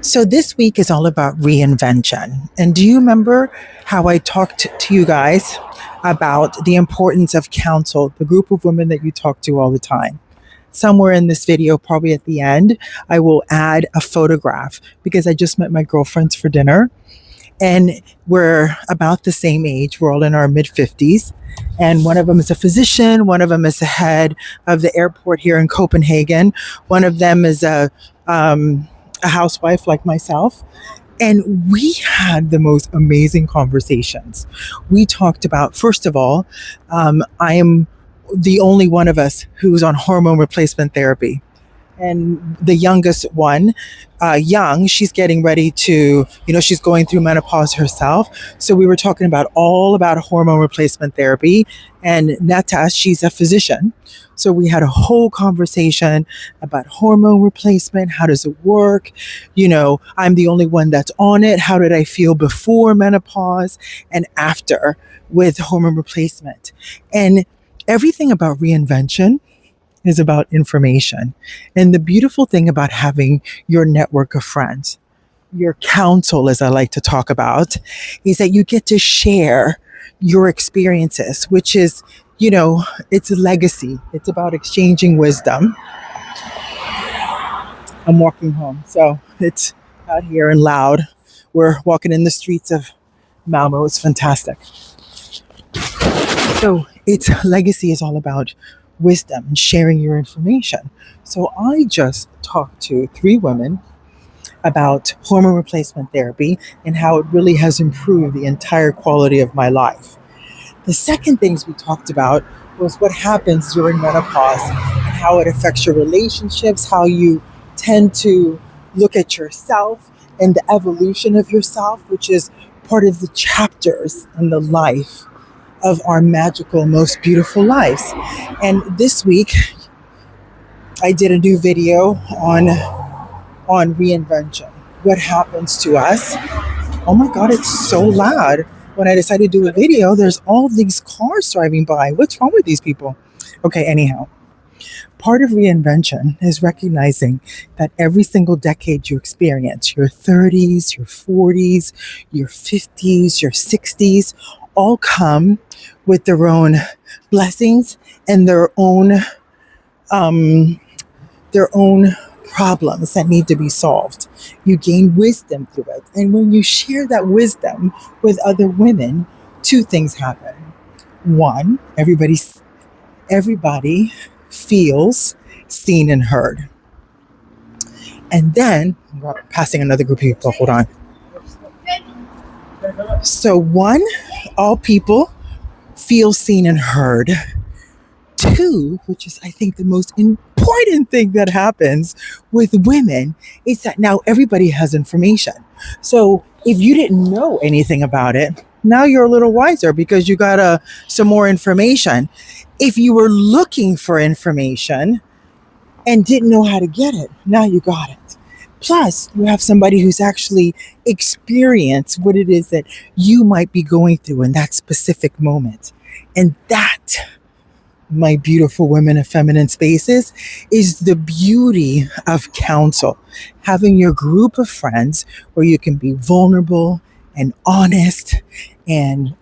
So this week is all about reinvention. And do you remember how I talked to you guys about the importance of counsel, the group of women that you talk to all the time? Somewhere in this video, probably at the end, I will add a photograph because I just met my girlfriends for dinner and we're about the same age. We're all in our mid 50s. And one of them is a physician. One of them is the head of the airport here in Copenhagen. One of them is a housewife like myself. And we had the most amazing conversations. We talked about, first of all, I am the only one of us who's on hormone replacement therapy. And the youngest one, young, she's getting ready to, she's going through menopause herself. So we were talking all about hormone replacement therapy. And Netta, she's a physician. So we had a whole conversation about hormone replacement. How does it work? I'm the only one that's on it. How did I feel before menopause and after with hormone replacement? And everything about reinvention is about information. And the beautiful thing about having your network of friends, your counsel, as I like to talk about, is that you get to share your experiences, which is, it's a legacy. It's about exchanging wisdom. I'm walking home, so it's out here and loud. We're walking in the streets of Malmo. It's fantastic. So its legacy is all about wisdom and sharing your information. So I just talked to 3 women about hormone replacement therapy and how it really has improved the entire quality of my life. The second things we talked about was what happens during menopause and how it affects your relationships, how you tend to look at yourself and the evolution of yourself, which is part of the chapters in the life of our magical, most beautiful lives. And this week, I did a new video on reinvention. What happens to us? Oh my God, it's so loud. When I decided to do a video, there's all these cars driving by. What's wrong with these people? Okay, anyhow. Part of reinvention is recognizing that every single decade you experience, your 30s, your 40s, your 50s, your 60s, all come with their own blessings and their own problems that need to be solved. You gain wisdom through it. And when you share that wisdom with other women, 2 things happen. One, everybody feels seen and heard. And then, we're passing another group of people, hold on. So 1, all people feel seen and heard. 2, which is I think the most important thing that happens with women, is that now everybody has information. So if you didn't know anything about it, now you're a little wiser because you got some more information. If you were looking for information and didn't know how to get it, now you got it. Plus, you have somebody who's actually experienced what it is that you might be going through in that specific moment. And that, my beautiful women of feminine spaces, is the beauty of counsel. Having your group of friends where you can be vulnerable and honest and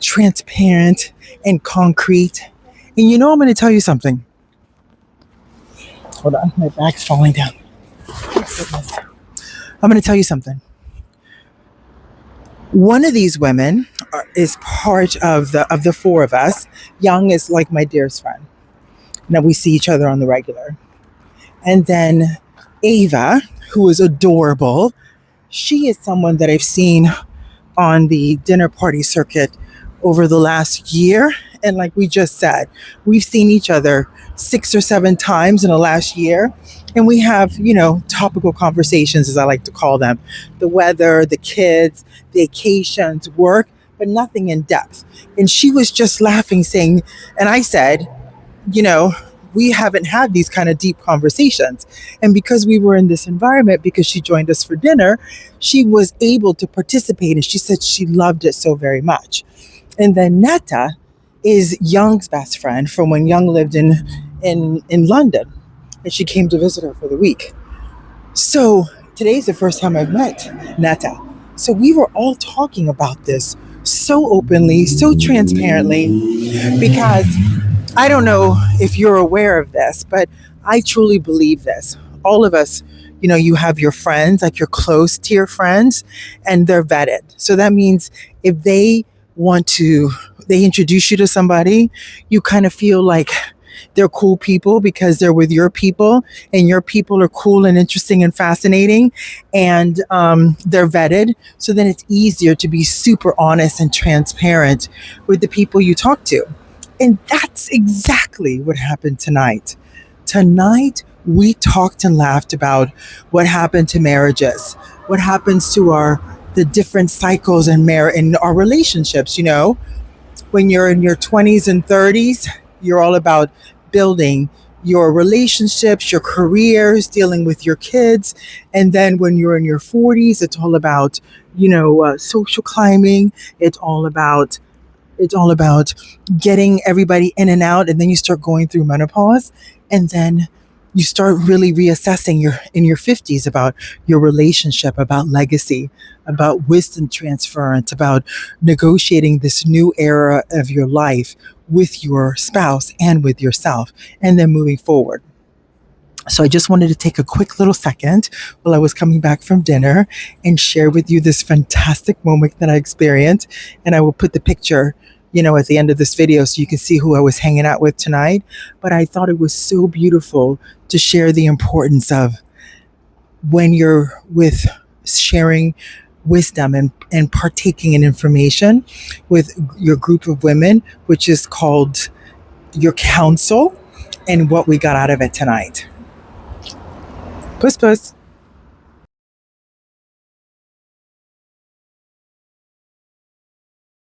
transparent and concrete. And I'm going to tell you something. Hold on, my bag's falling down. I'm going to tell you something. One of these women is part of the 4 of us. Young is like my dearest friend. Now we see each other on the regular. And then Ava, who is adorable, she is someone that I've seen on the dinner party circuit over the last year. And like we just said, we've seen each other 6 or 7 times in the last year. And we have, topical conversations, as I like to call them. The weather, the kids, vacations, work, but nothing in depth. And she was just laughing, saying, and I said, we haven't had these kind of deep conversations. And because we were in this environment, because she joined us for dinner, she was able to participate. And she said she loved it so very much. And then Netta is Young's best friend from when Young lived in London. And she came to visit her for the week. So today's the first time I've met Netta. So we were all talking about this so openly, so transparently, because I don't know if you're aware of this, but I truly believe this. All of us, you have your friends, like your close to your friends, and they're vetted. So that means if they introduce you to somebody, you kind of feel like they're cool people because they're with your people, and your people are cool and interesting and fascinating, and they're vetted. So then it's easier to be super honest and transparent with the people you talk to. And that's exactly what happened tonight. Tonight, we talked and laughed about what happened to marriages, what happens to the different cycles in our relationships. When you're in your 20s and 30s, you're all about building your relationships, your careers, dealing with your kids. And then when you're in your 40s, it's all about, social climbing. It's all about getting everybody in and out, and then you start going through menopause, and then you start really reassessing in your 50s about your relationship, about legacy, about wisdom transference, about negotiating this new era of your life with your spouse and with yourself, and then moving forward. So I just wanted to take a quick little second while I was coming back from dinner and share with you this fantastic moment that I experienced. And I will put the picture, at the end of this video so you can see who I was hanging out with tonight. But I thought it was so beautiful to share the importance of when you're with sharing wisdom and partaking in information with your group of women, which is called your counsel, and what we got out of it tonight. Puss, puss.